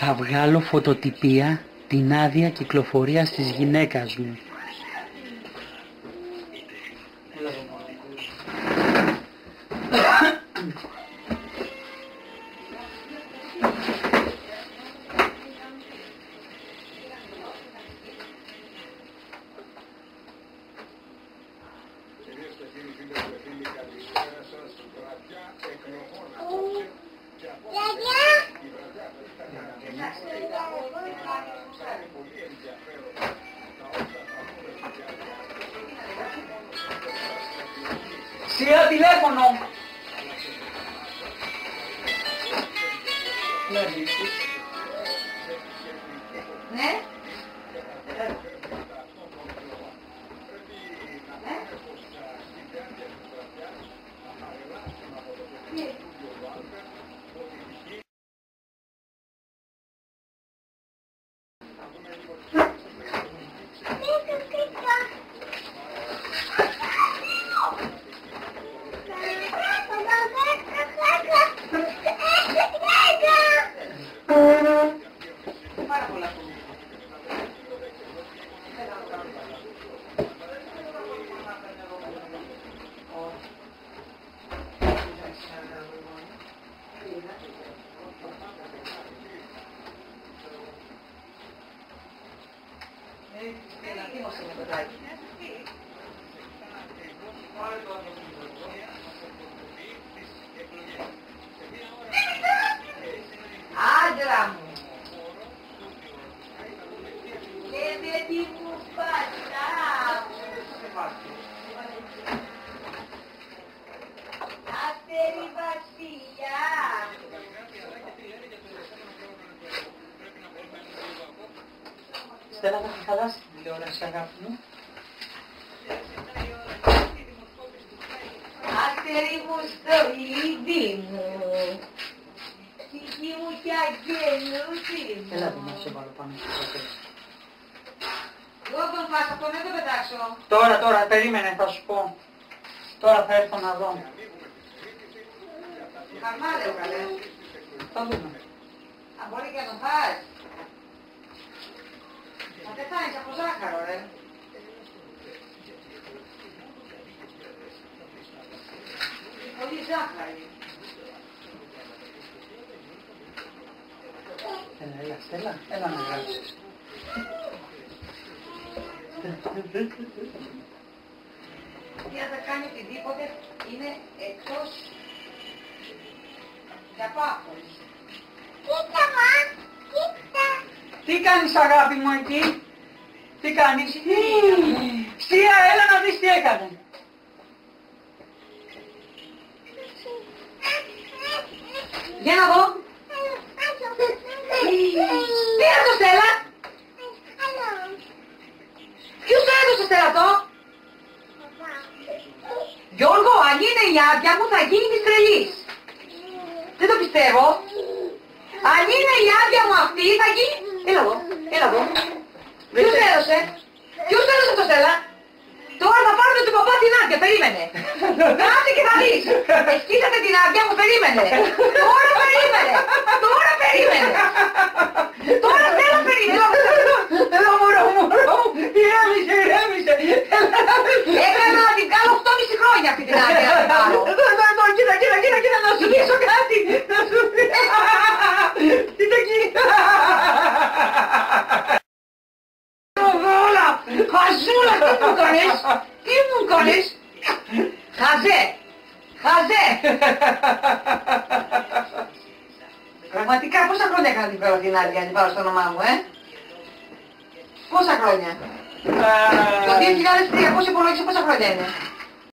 Θα βγάλω φωτοτυπία την άδεια κυκλοφορίας της γυναίκας μου. Σιγά τηλέφωνο! Ναι. Άντρα μου! Και δεν τι μου πατά! Άστερη βασιλιά! Στέλλα, θα χαλάσει την τηλεόραση, αγάπη μου. Άστερη μου στο ίδι μου! Ψυχή μου κι αγγελούδι μου! Έλα, δεν να σε βάλω πάνω στο τραπέζι. Εγώ τον πας, αυτό δεν το πετάξω. Τώρα, περίμενε, θα σου πω. Τώρα θα έρθω να δω. Χαρμάδε, καλέ. Θα δούμε. Α, μπορεί και να τον φας. Θα πεθάνεις από ζάχαρο, ρε. Πολύ ζάχαρη. Έλα, Στέλλα, έλα να γράψεις. Τι θα κάνει οτιδήποτε είναι εκτός για πάπος. Κοίτα μα, κοίτα. Τι κάνεις, αγάπη μου, εκεί? Τι κάνεις? Στία, έλα να δεις τι έκανε. Για να δω. Τι έδωσε, Στέλλα? Ποιος το έδωσε, Στέλλα, αυτό? Γιώργο, αν είναι η άδεια μου θα γίνει της τρελής. Δεν το πιστεύω. Αν είναι η άδεια μου αυτή θα γίνει... Έλα εδώ, έλα εδώ. Ποιος το έδωσε? Ποιος το έδωσε το, Στέλλα? Τώρα θα πάρουμε τον παπά την άδεια, περίμενε. Κάτσε και θα δεις. Εσκίσατε την άδεια μου, περίμενε. Τώρα περίμενε. Τώρα περίμενε. Τώρα Στέλλα περίμενε. Έλα, μωρό μου, ηρέμησε. Έκανα να την κάνω 8,5 χρόνια αυτή την άδεια να την πάρω. Κοίτα, να σου δείξω κάτι. Να σου δείξω. Κοίτα εκεί. Χαζούλα, τι μου κάνεις? Χαζέ. Πραγματικά πόσα χρόνια έκανα την πέρα την άδεια να την πάρω στο όνομά μου, Πόσα χρόνια? Το 2003, πώς υπολογίσα πόσα χρόνια είναι?